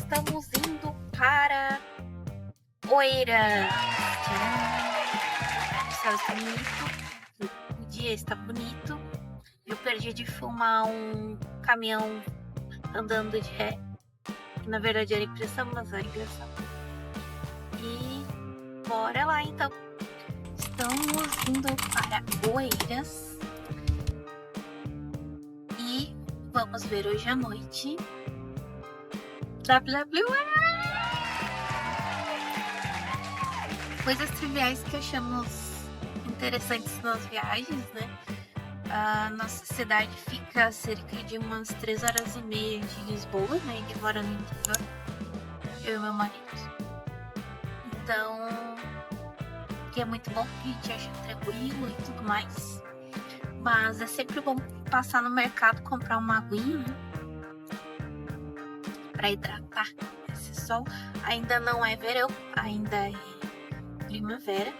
estamos indo para Oeiras. O céu está bonito, o dia está bonito. Eu perdi de filmar um caminhão andando de ré, que na verdade era impressão, mas era impressão. E bora lá então. Estamos indo para Oeiras e vamos ver hoje à noite WWE. Coisas triviais que achamos interessantes nas viagens, né? A nossa cidade fica a cerca de umas 3 horas e meia de Lisboa, né? A gente mora no interior, eu e meu marido. Então, que é muito bom, porque a gente acha tranquilo e tudo mais. Mas é sempre bom passar no mercado, comprar uma aguinha, né? Pra hidratar esse sol. Ainda não é verão, ainda é primavera.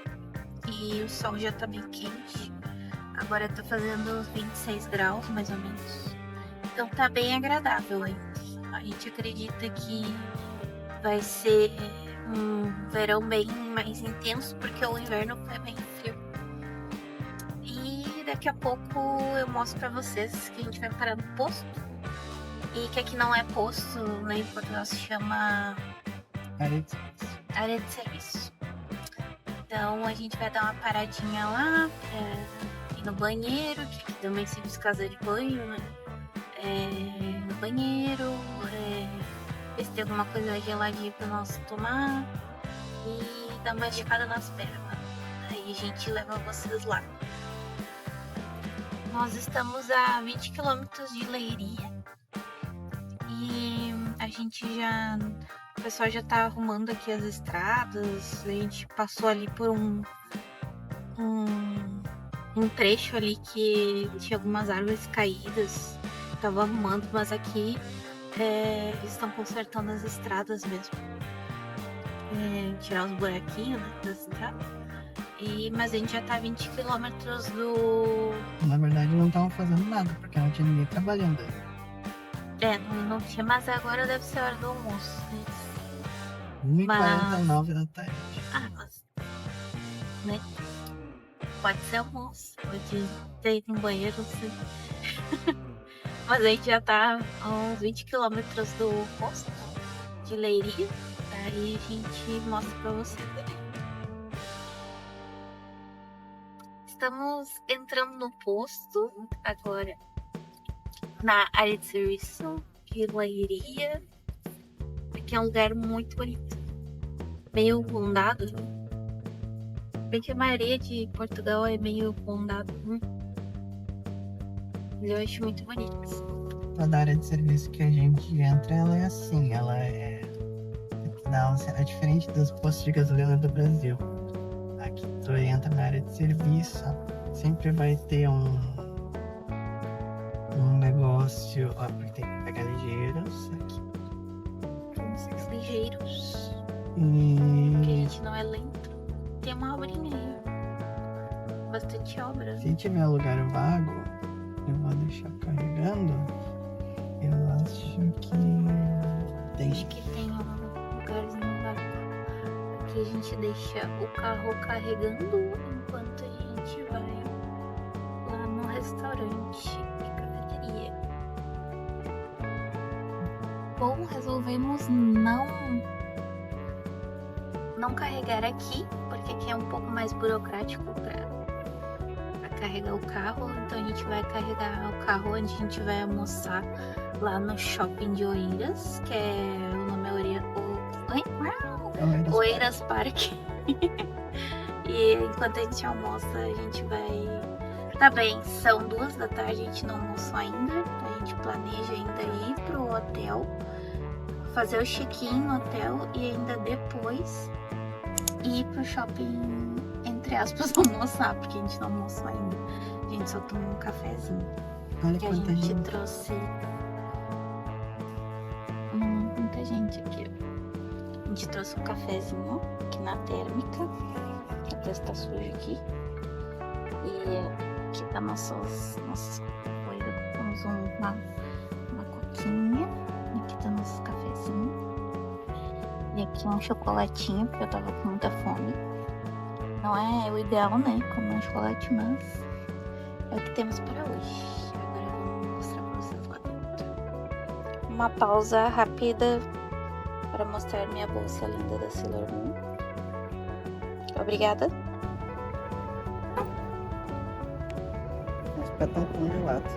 E o sol já tá bem quente. Agora tá fazendo uns 26 graus, mais ou menos. Então tá bem agradável ainda. A gente acredita que vai ser um verão bem mais intenso, porque o inverno foi bem frio. E daqui a pouco eu mostro pra vocês que a gente vai parar no posto. E que aqui não é posto, né? Em Portugal se chama área de serviço. Então a gente vai dar uma paradinha lá pra ir no banheiro, que aqui também se diz casa de banho, né? No banheiro, ver se tem alguma coisa geladinha pra nós tomar e dar uma esticada nas pernas. Aí a gente leva vocês lá. Nós estamos a 20 quilômetros de Leiria e a gente já... O pessoal já tá arrumando aqui as estradas. A gente passou ali por um trecho ali que tinha algumas árvores caídas. Tava arrumando, mas aqui eles estão consertando as estradas mesmo. Tirar os buraquinhos, né, das estradas. Mas a gente já tá a 20 quilômetros do... Na verdade não estavam fazendo nada, porque não tinha ninguém trabalhando aí. Não tinha, mas agora deve ser a hora do almoço, né? 1h49 da tarde. Mas... né? Pode ser almoço, pode ter ido no banheiro, não sei. Mas a gente já tá a uns 20 quilômetros do posto de Leiria. Daí a gente mostra pra vocês ali. Estamos entrando no posto agora, na área de serviço de Leiria. Aqui é um lugar muito bonito, meio condado, né? Bem que a maioria de Portugal é meio condado, né? Eu acho muito bonito. Toda área de serviço que a gente entra, ela é assim, ela é diferente dos postos de gasolina do Brasil. Aqui tu entra na área de serviço, sempre vai ter um negócio, porque tem que pegar ligeiros aqui. Ligeiros. Porque a gente não é lento. Tem uma obrinha aí. Bastante obra. Se tiver lugar vago, eu vou deixar carregando. Eu acho que Acho que tem um lugarzinho vago. Aqui a gente deixa o carro carregando enquanto a gente vai lá no restaurante e cafeteria. Bom, resolvemos não carregar aqui, porque aqui é um pouco mais burocrático para carregar o carro. Então a gente vai carregar o carro onde a gente vai almoçar, lá no shopping de Oeiras, que o nome é Oeiras Park. E enquanto a gente almoça, a gente vai... Tá bem, são 2 da tarde, a gente não almoçou ainda. A gente planeja ainda ir pro hotel, fazer o check-in no hotel e ainda depois ir pro shopping, entre aspas, almoçar, porque a gente não almoçou ainda. A gente só tomou um cafezinho. olha Que a quanta gente gente. trouxe muita gente aqui. A gente trouxe um cafezinho aqui na térmica, que até está sujo aqui. E aqui tá nossas coisas. Temos uma coquinha. Aqui tá nosso cafezinho. E aqui um chocolatinho, porque eu tava com muita fome. Não é o ideal, né? Comer um chocolate, mas é o que temos para hoje. Agora eu vou mostrar pra vocês lá dentro. Uma pausa rápida para mostrar minha bolsa linda da Sailor Moon. Obrigada. Mas fica tão congelado.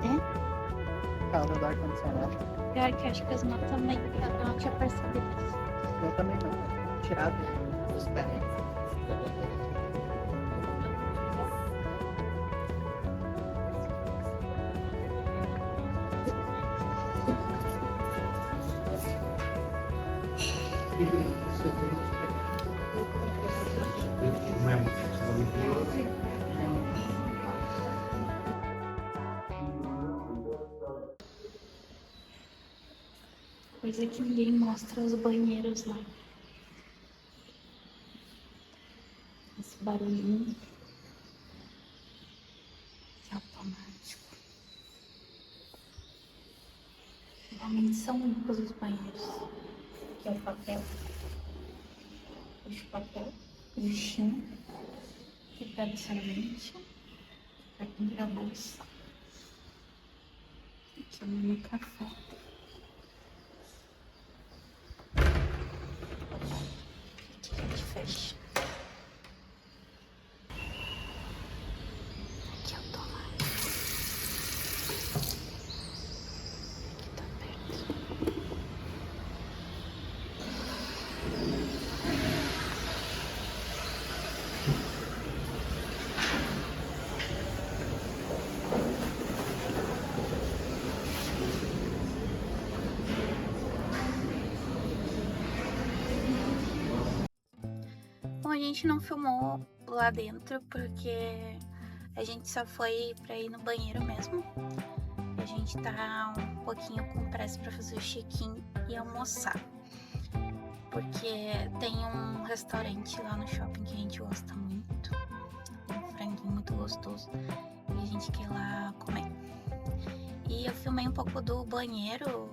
É? Calda do ar-condicionado. Pior que acho que as notas também eu não tinha percebido isso. Eu também não. Tirado dos pés. Coisa que ninguém mostra os banheiros lá. Esse barulhinho. Esse automático. Realmente são limpos os banheiros. Aqui é o papel. Puxa o papel. Lixinho. Aqui pega o sorvete. Aqui a bolsa. Aqui é o meu café. Aqui a gente fecha. Aqui é o tomate. Aqui tá perto. Bom, a gente não filmou lá dentro porque a gente só foi pra ir no banheiro mesmo. A gente tá um pouquinho com pressa pra fazer o check-in e almoçar. Porque tem um restaurante lá no shopping que a gente gosta muito. Tem um franguinho muito gostoso e a gente quer ir lá comer. E eu filmei um pouco do banheiro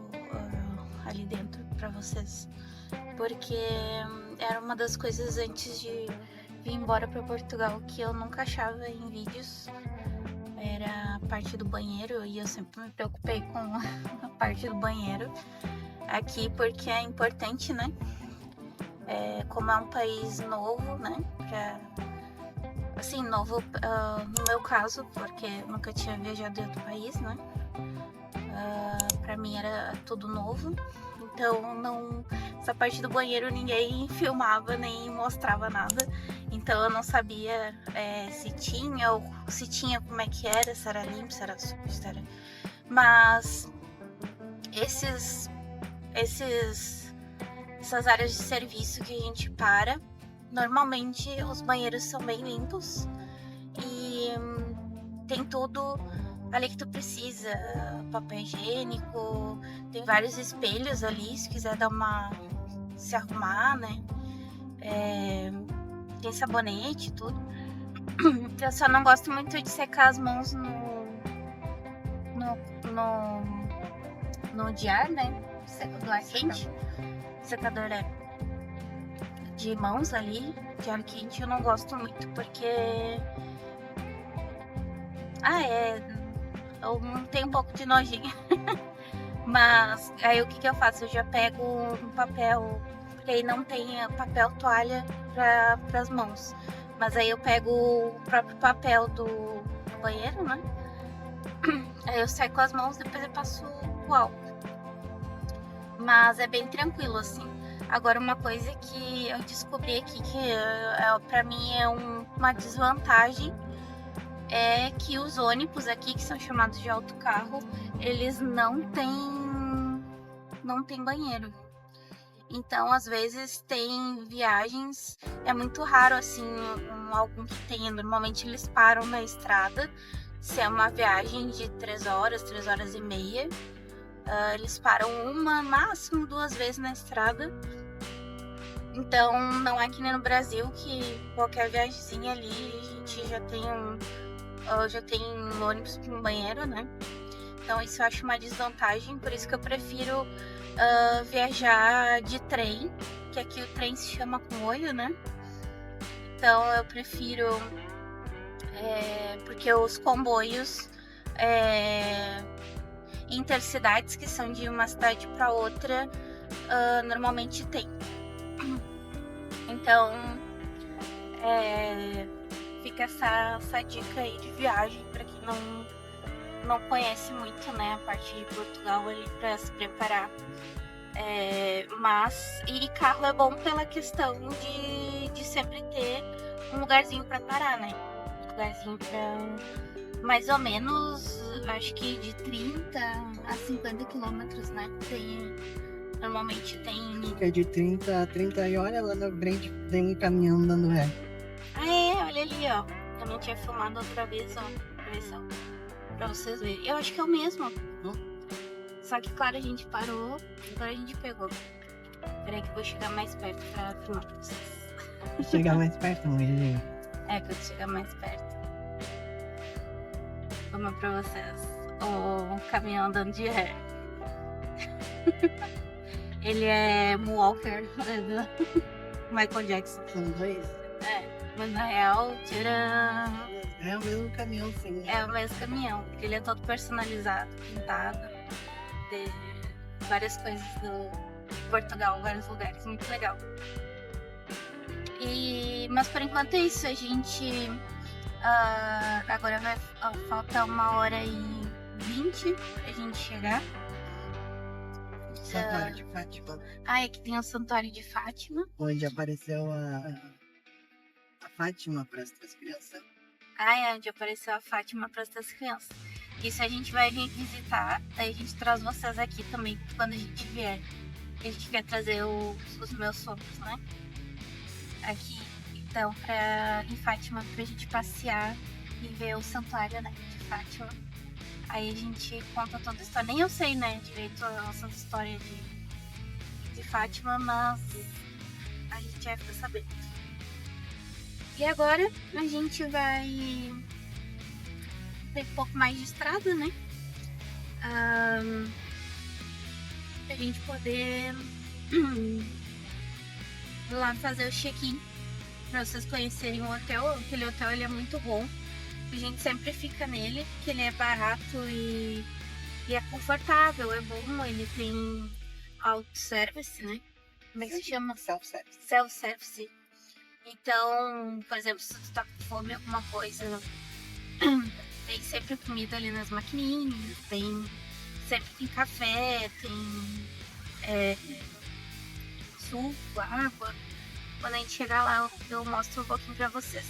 ali dentro pra vocês. Porque era uma das coisas antes de vir embora para Portugal que eu nunca achava em vídeos. Era a parte do banheiro e eu sempre me preocupei com a parte do banheiro aqui porque é importante, né? Como é um país novo, né? Assim, novo no meu caso, porque eu nunca tinha viajado em outro país, né? Pra mim era tudo novo. Então, essa parte do banheiro ninguém filmava nem mostrava nada. Então, eu não sabia se tinha ou se tinha, como é que era, se era limpo, se era sujo, se era... Mas essas áreas de serviço que a gente para, normalmente os banheiros são bem limpos e tem tudo ali que tu precisa, papel higiênico, tem vários espelhos ali, se quiser dar se arrumar, né? Tem sabonete e tudo. Eu só não gosto muito de secar as mãos no de ar, né? Do ar quente. Secador de mãos ali, de ar quente, eu não gosto muito, porque... eu tenho um pouco de nojinho. Mas aí o que eu faço? Eu já pego um papel, porque aí não tem papel toalha para as mãos. Mas aí eu pego o próprio papel do banheiro, né? Aí eu seco as mãos, depois eu passo o álcool. Mas é bem tranquilo, assim. Agora, uma coisa que eu descobri aqui que pra mim é uma desvantagem é que os ônibus aqui, que são chamados de autocarro, eles não têm banheiro. Então, às vezes, tem viagens, é muito raro, assim, algum que tenha. Normalmente, eles param na estrada. Se é uma viagem de 3 horas e meia, eles param máximo 2 vezes na estrada. Então, não é que nem no Brasil, que qualquer viagemzinha ali, a gente já tem ônibus com banheiro, né? Então, isso eu acho uma desvantagem, por isso que eu prefiro viajar de trem, que aqui o trem se chama comboio, né? Então eu prefiro, porque os comboios intercidades, que são de uma cidade para outra, normalmente tem. Então fica essa dica aí de viagem para quem não conhece muito, né, a parte de Portugal ali, para se preparar. E carro é bom pela questão de sempre ter um lugarzinho para parar, né? Um lugarzinho para mais ou menos, acho que de 30 a 50 quilômetros, né? Normalmente tem. Fica de 30 a 30 e olha lá na frente, tem caminhão dando ré. Olha ali, ó. Eu não tinha filmado outra vez, ó. Pra vocês verem. Eu acho que é o mesmo. Só que, claro, a gente parou, agora a gente pegou. Peraí que eu vou chegar mais perto pra filmar pra vocês. Chegar mais perto, mulher. Quando chegar mais perto. Vamos pra vocês. O caminhão andando de ré. Ele é Moonwalker do Michael Jackson. São dois? Mas na real, tcharam! É o mesmo caminhão, sim. É o mesmo caminhão, porque ele é todo personalizado, pintado, de várias coisas do Portugal, vários lugares, muito legal. Mas por enquanto é isso, a gente agora vai faltar 1h20 pra gente chegar. Santuário de Fátima. Aqui tem o Santuário de Fátima. Onde apareceu a Fátima para as crianças. Onde apareceu a Fátima para as crianças. Isso a gente vai vir visitar, daí a gente traz vocês aqui também quando a gente vier. A gente quer trazer os meus sogros, né? Aqui, então, em Fátima, pra gente passear e ver o santuário, né, de Fátima. Aí a gente conta toda a história. Nem eu sei, né, direito a nossa história de Fátima, mas a gente vai ficar sabendo. E agora a gente vai ter um pouco mais de estrada, né? Pra gente poder lá fazer o check-in. Pra vocês conhecerem o hotel. Aquele hotel ele é muito bom. A gente sempre fica nele, que ele é barato e é confortável, é bom. Ele tem auto-service, né? Como é que se chama? Self-service. Self-service. Então, por exemplo, se tu tá com fome, alguma coisa, tem sempre comida ali nas maquininhas, sempre tem café, tem suco, água. Quando a gente chegar lá, eu mostro um pouquinho pra vocês.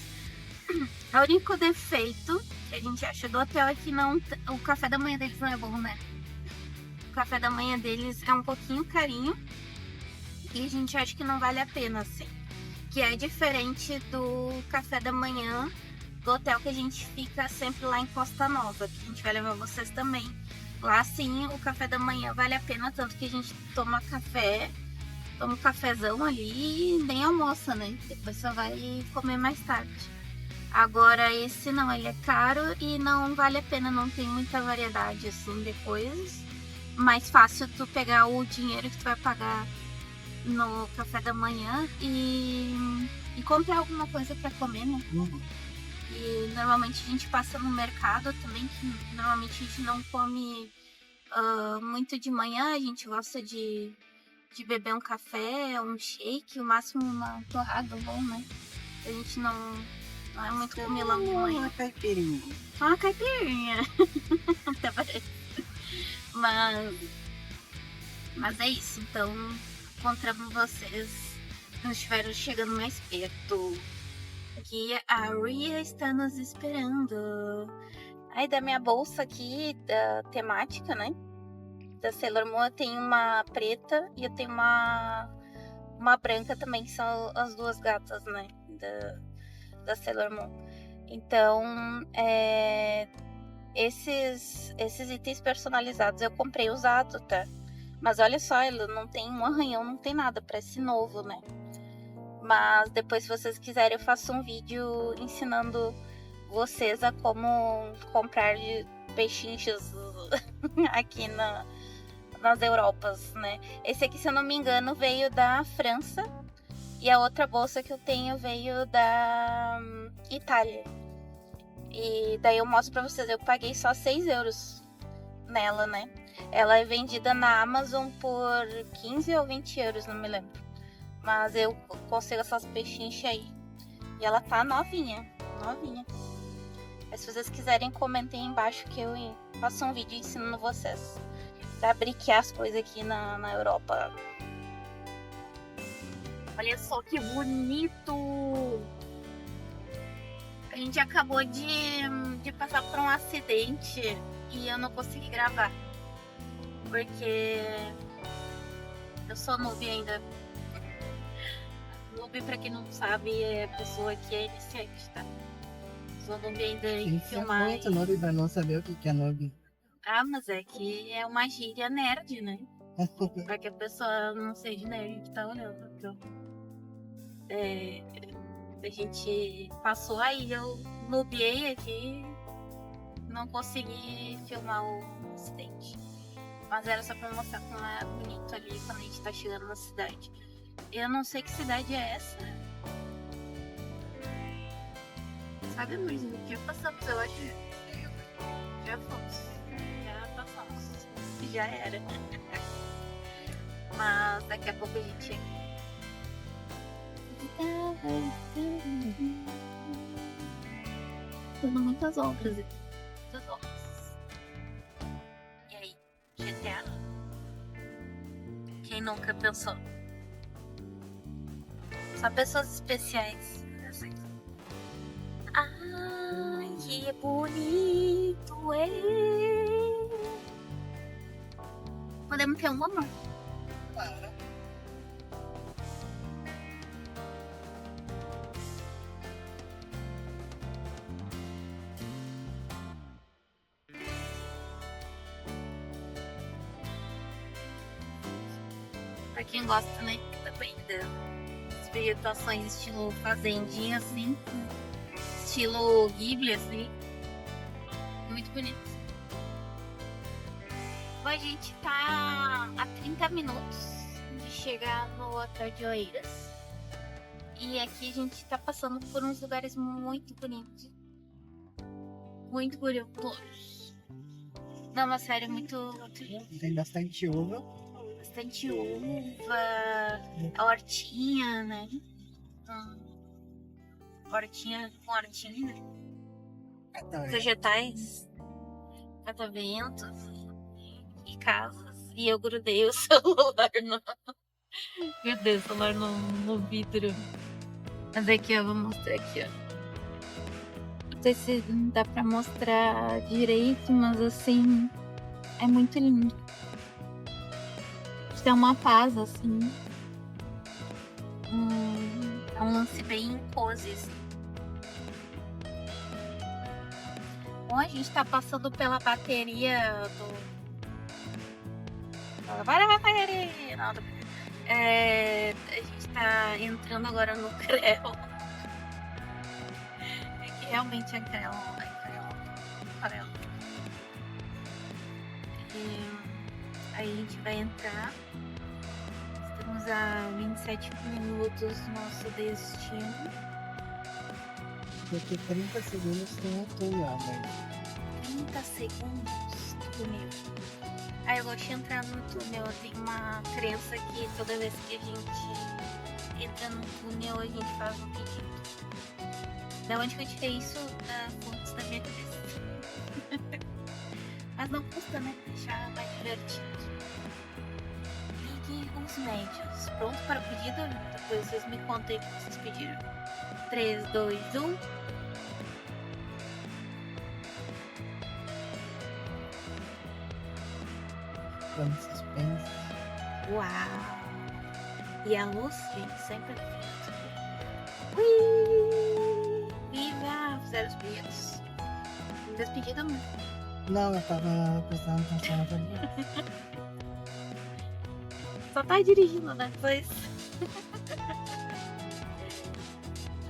O único defeito que a gente acha do hotel é que o café da manhã deles não é bom, né? O café da manhã deles é um pouquinho carinho e a gente acha que não vale a pena, assim. Que é diferente do café da manhã do hotel que a gente fica sempre lá em Costa Nova, que a gente vai levar vocês também. Lá sim, o café da manhã vale a pena, tanto que a gente toma um cafezão ali e nem almoça, né? Depois só vai comer mais tarde. Agora esse não, ele é caro e não vale a pena, não tem muita variedade assim de coisas. Mais fácil tu pegar o dinheiro que tu vai pagar no café da manhã e comprar alguma coisa para comer, né? E normalmente a gente passa no mercado também, que normalmente a gente não come muito de manhã, a gente gosta de beber um café, um shake, o máximo uma torrada bom, né? A gente não é muito comilão de manhã. Uma caipirinha. Só uma caipirinha. Até parece. Mas é isso, então encontramos vocês quando estiveram chegando mais perto. Aqui a Ria está nos esperando. Aí da minha bolsa aqui, da temática, né? Da Sailor Moon, eu tenho uma preta e eu tenho uma branca também, que são as duas gatas, né? Da Sailor Moon. Então, esses itens personalizados eu comprei usado, tá? Mas olha só, ele não tem um arranhão, não tem nada, parece novo, né? Mas depois, se vocês quiserem, eu faço um vídeo ensinando vocês a como comprar pechinchos aqui nas Europas, né? Esse aqui, se eu não me engano, veio da França. E a outra bolsa que eu tenho veio da Itália. E daí eu mostro pra vocês, eu paguei só 6 euros nela, né? Ela é vendida na Amazon por 15 ou 20 euros, não me lembro. Mas eu consigo essas pechinchas aí. E ela tá novinha, novinha. Mas se vocês quiserem, comentem embaixo que eu faço um vídeo ensinando vocês pra briquear as coisas aqui na Europa. Olha só que bonito! A gente acabou de passar por um acidente e eu não consegui gravar. Porque eu sou noob ainda. Noob, pra quem não sabe, é pessoa que é iniciante, tá? Sou noob ainda em filmar. É muito noob pra não saber o que é noob. Ah, mas é que é uma gíria nerd, né? Pra que a pessoa não seja nerd que tá olhando. Então, a gente passou aí, eu nubiei aqui, não consegui filmar o acidente. Mas era só pra mostrar como é bonito ali quando a gente tá chegando na cidade. Eu não sei que cidade é essa. Sabe, amorzinho? Já passamos, eu acho. Já fomos. Já passamos. Já era. Mas daqui a pouco a gente chega. Tendo muitas obras aqui. Muitas obras. E aí? GTA? Quem nunca pensou? Só pessoas especiais. Ai, que bonito é. Podemos ter um amor. Para. Pra quem gosta, né, também das vegetações estilo fazendinha, assim, estilo Ghibli, assim, muito bonito. Bom, a gente tá a 30 minutos de chegar no Hotel de Oeiras. E aqui a gente tá passando por uns lugares muito bonitos. Muito bonitos. Não, mas sério, muito Tem bastante uva. bastante uva, a hortinha, né? Hortinha com hortinha, vegetais, cataventos e casas. E eu grudei o celular no... Grudei o celular no vidro. Mas aqui, ó, vou mostrar aqui, ó. Não sei se dá pra mostrar direito, mas assim, é muito lindo. Tem uma paz, assim. É um lance bem cozy, assim. Bom, a gente tá passando pela bateria do... Para a bateria! Não, a gente tá entrando agora no Creu. É que realmente é Creu. Aí a gente vai entrar. Estamos a 27 minutos do nosso destino. Daqui 30 segundos tem um túnel, velho. 30 segundos do túnel. Aí eu gosto de entrar no túnel. Eu tenho uma crença que toda vez que a gente entra no túnel, a gente faz um pedido. Da onde que eu tirei isso? Da fonte da minha cabeça. Mas não custa, né? Deixar mais divertido. Ligue os médios. Pronto para o pedido? Depois vocês me contem o que vocês pediram. 3, 2, 1. Quando suspense. Uau! E a luz, gente, sempre feito. Ui! Viva! Fizeram os pedidos. Fez pedido, amor? Não, eu tava prestando atenção na tua. Só tá dirigindo, né? Pois.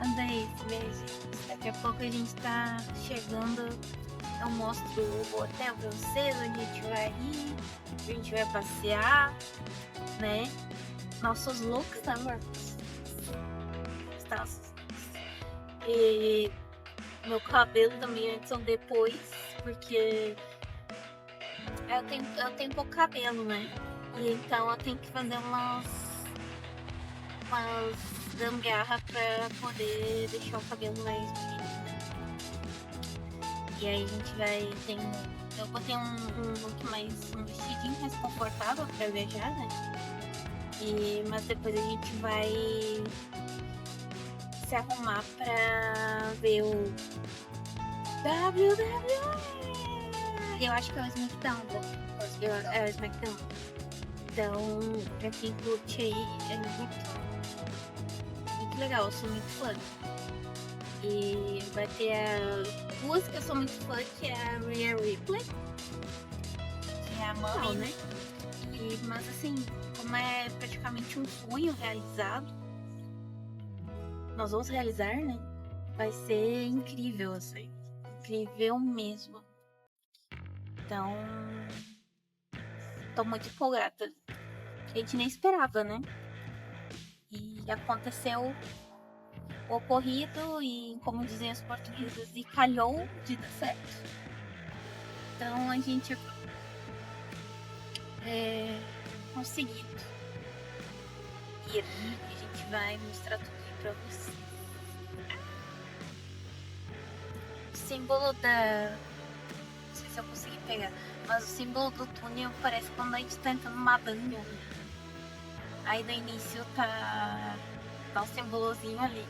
Anda aí, beijos. Daqui a pouco a gente tá chegando Eu mostro o hotel pra vocês, onde a gente vai ir, a gente vai passear, né? Nossos looks, né, Marcos? E meu cabelo também antes ou depois, porque eu tenho pouco cabelo, né? E então eu tenho que fazer umas gambiarra pra poder deixar o cabelo mais bonito, né? E aí a gente vai eu botei um look um vestidinho mais confortável pra viajar, né? Mas depois a gente vai se arrumar pra ver o WWE. Eu acho que é o SmackDown, né? É o SmackDown. Então, pra quem curte aí, é muito legal, eu sou muito fã. E vai ter duas que eu sou muito fã, que é a Rhea Ripley, que é a Mami, né? Mas assim, como é praticamente um sonho realizado, nós vamos realizar, né? Vai ser incrível, assim. Incrível mesmo. Então, tô muito empolgada. A gente nem esperava, né? E aconteceu o ocorrido e, como dizem os portugueses, e calhou de dar certo. Então, a gente conseguiu ir. A gente vai mostrar tudo aí pra vocês. O símbolo da... Não sei se eu consegui pegar, mas o símbolo do túnel parece quando a gente tá entrando numa dungeon. Aí no início tá o símbolozinho ali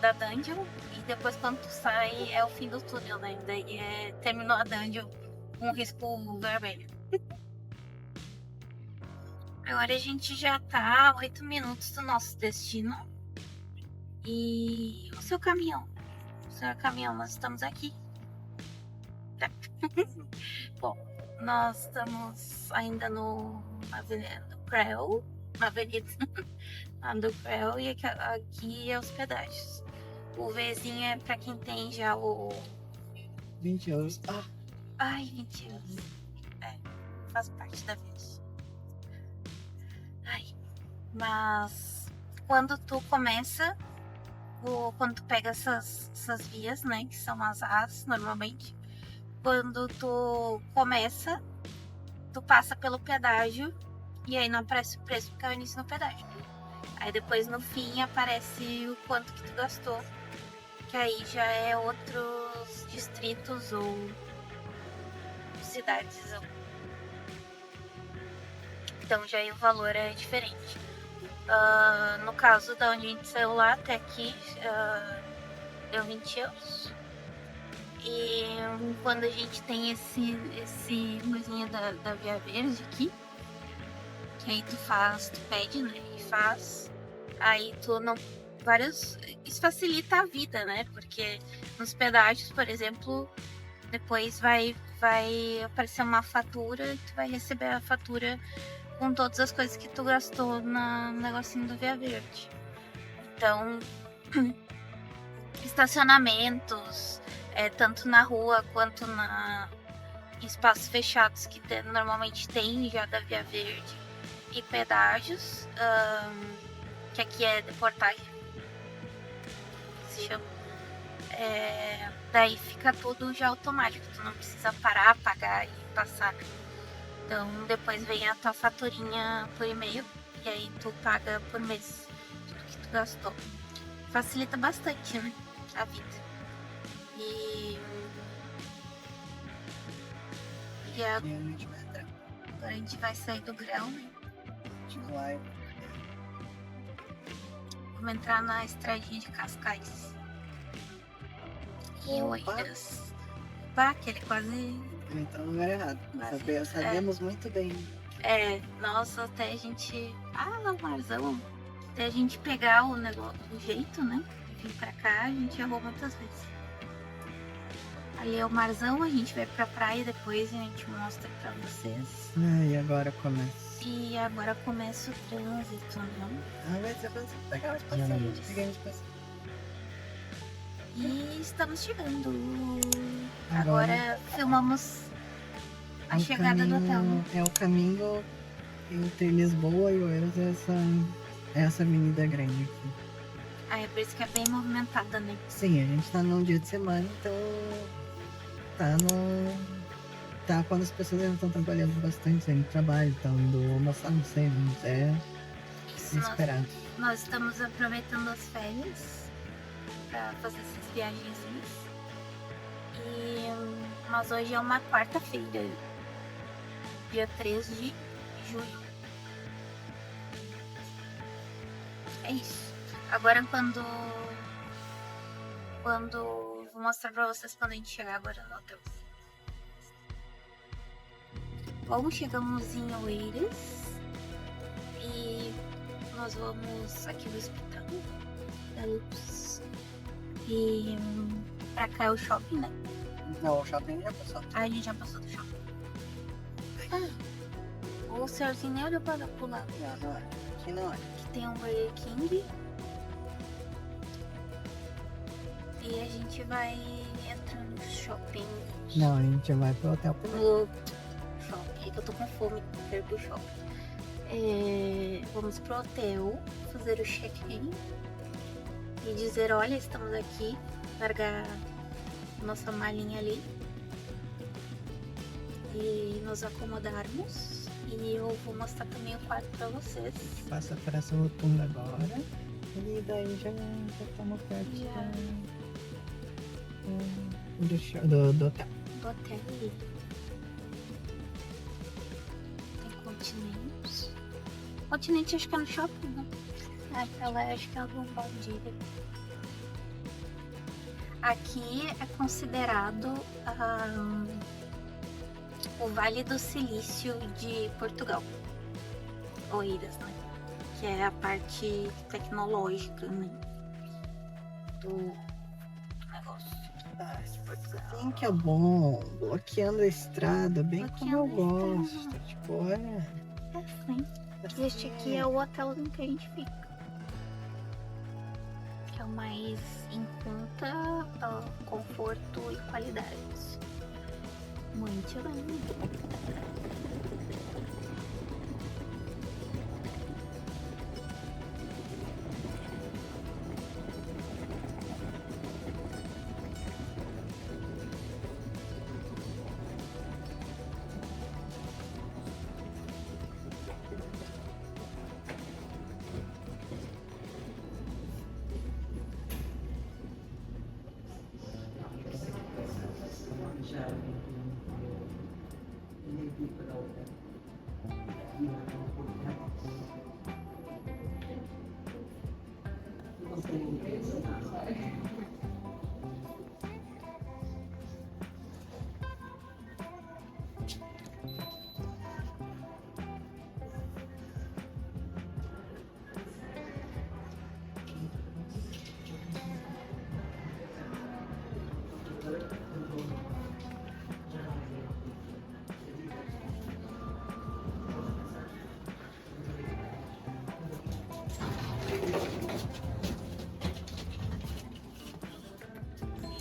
da dungeon, e depois quando tu sai é o fim do túnel, né? Daí terminou a dungeon com um risco vermelho. Agora a gente já tá a 8 minutos do nosso destino. E o seu caminhão, nós estamos aqui. Bom, nós estamos ainda na Avenida do Creu, do Creu, e aqui é os pedágios. O Vzinho é pra quem tem já o 20 euros. Ai, 20 euros. Faz parte da vez. Ai, mas quando tu começa, quando tu pega essas vias, né, que são as As normalmente, quando tu começa, tu passa pelo pedágio e aí não aparece o preço porque é o início no pedágio. Aí depois no fim aparece o quanto que tu gastou, que aí já é outros distritos ou cidades. Então já o valor é diferente. No caso da onde a gente saiu lá até aqui, deu 20 euros. E quando a gente tem esse coisinha da Via Verde aqui, que aí tu pede, né? E faz. Aí tu não. Isso facilita a vida, né? Porque nos pedágios, por exemplo, depois vai aparecer uma fatura e tu vai receber a fatura com todas as coisas que tu gastou no negocinho do Via Verde. Então, estacionamentos, tanto na rua quanto em espaços fechados que normalmente tem já da Via Verde, e pedágios, que aqui é deportagem, se chama. Daí fica tudo já automático, tu não precisa parar, pagar e passar. Então depois vem a tua faturinha por e-mail e aí tu paga por mês tudo que tu gastou. Facilita bastante, né, a vida. E agora a gente vai sair do grão, né? Vamos entrar na estradinha de Cascais. E Oeiras. Aquele quase... Então não era errado. Sabemos muito bem. Nossa, até a gente... o marzão. Até a gente pegar o negócio, o jeito, né? De vir pra cá, a gente errou muitas vezes. Ali é o marzão, a gente vai pra praia depois e a gente mostra pra vocês. E agora começa. E agora começa o trânsito, né? Vai ser pra pegar os passeios. E estamos chegando. Agora filmamos a chegada do hotel. É o caminho entre Lisboa e Oeiras, essa avenida grande aqui. Ah, é por isso que é bem movimentada, né? Sim, a gente tá num dia de semana, então tá quando as pessoas ainda estão trabalhando bastante, saindo do trabalho, estão indo almoçar, não sei, mas é Isso, esperado. nós estamos aproveitando as férias pra fazer essas viagens. Mas hoje é uma quarta-feira, dia 3 de julho. É isso. Agora vou mostrar pra vocês quando a gente chegar agora no hotel. Bom, chegamos em Oeiras e nós vamos aqui no hospital da Lux. E pra cá é o shopping, né? Não, o shopping já passou. Ah, a gente já passou do shopping. O senhorzinho nem olhou para pro lado. Não, aqui não é. Que tem um Burger King. E a gente vai entrar no shopping. Não, a gente vai pro hotel primeiro. No shopping, que eu tô com fome, quero ir pro shopping. Vamos pro hotel, fazer o check-in e dizer, olha, estamos aqui, largar nossa malinha ali e nos acomodarmos. E eu vou mostrar também o quarto pra vocês. Passa por essa rotunda agora e daí já estamos perto do hotel. Do hotel ali. Tem continente. Continente acho que é no shopping, né? Aquela acho que é algum Valdívia. Aqui é considerado o Vale do Silício de Portugal. Oeiras, né? Que é a parte tecnológica, né? Do negócio. De Portugal. Sim, que é bom. Bloqueando a estrada, bem como eu gosto. Tipo, olha. É sim. Este aqui é o hotel em que a gente fica. Que é o mais em conta, conforto e qualidade. Muito bem.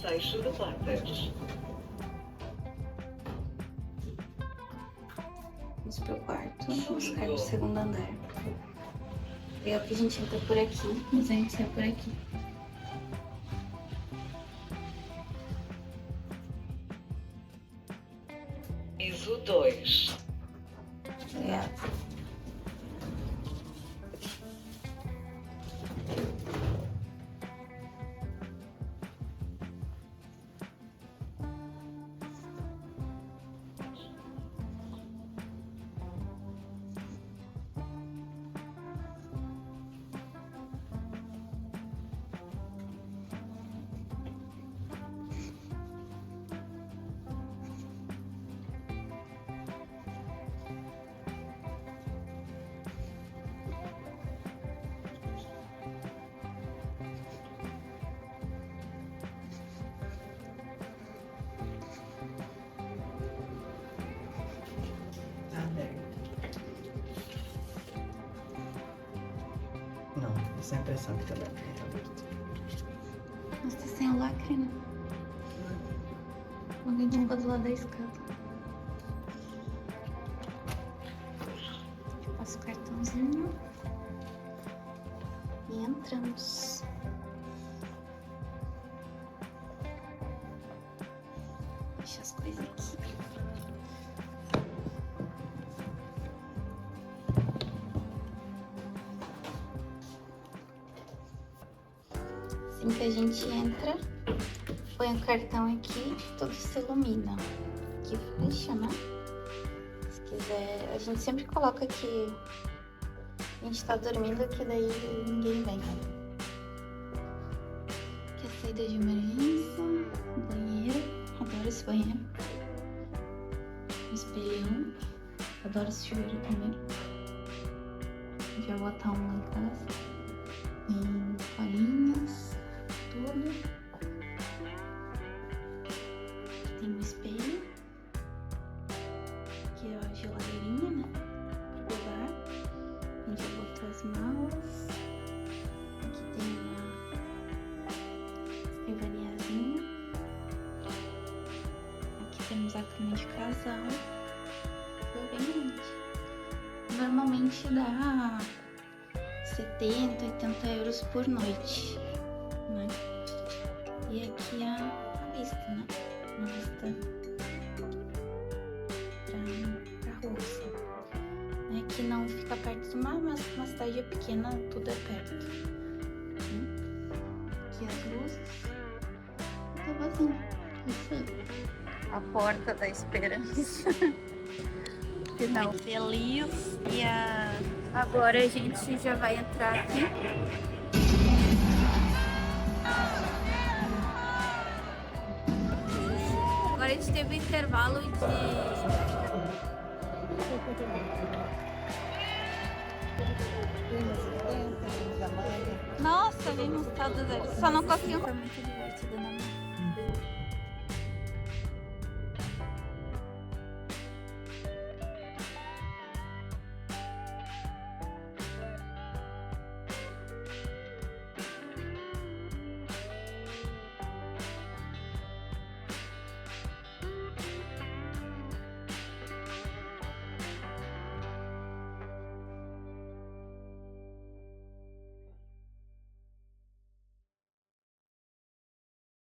Fecho de portas. Vamos pro quarto, vamos ficar no segundo andar. É o que a gente entra por aqui, mas a gente sai por aqui. Piso 2. Não, essa é a impressão que tá aberto. Mas tá sem o lacre, né? gente ficou do lado da escada. Passa o cartãozinho. E entramos. Deixa as coisas aqui. Assim que a gente entra, põe o cartão aqui, tudo se ilumina. Aqui fecha, né? Se quiser, a gente sempre coloca que a gente tá dormindo, que daí ninguém vem. Aqui a saída de emergência, banheiro, adoro esse banheiro. Espelhão, adoro esse chuveiro também. Já vou botar um lá em casa. Tem colinhas, tudo. Aqui tem um espelho. Aqui ó, a geladeirinha, né? Pra jogar. A gente já botou as malas. Aqui tem uma escrivaniazinha. Aqui temos a cama de casal. Foi bem grande. Normalmente dá 70, 80 euros por noite, né? E aqui a vista, né? Uma vista pra rua, assim. Aqui não fica perto do mar, mas uma cidade é pequena, tudo é perto. Aqui as luzes. Tá vazio. Isso aí. A porta da esperança. Final feliz. E agora a gente já vai entrar aqui. Agora a gente teve um intervalo de... Nossa, vimos todas eles. Só não conseguimos. Foi muito divertido, né?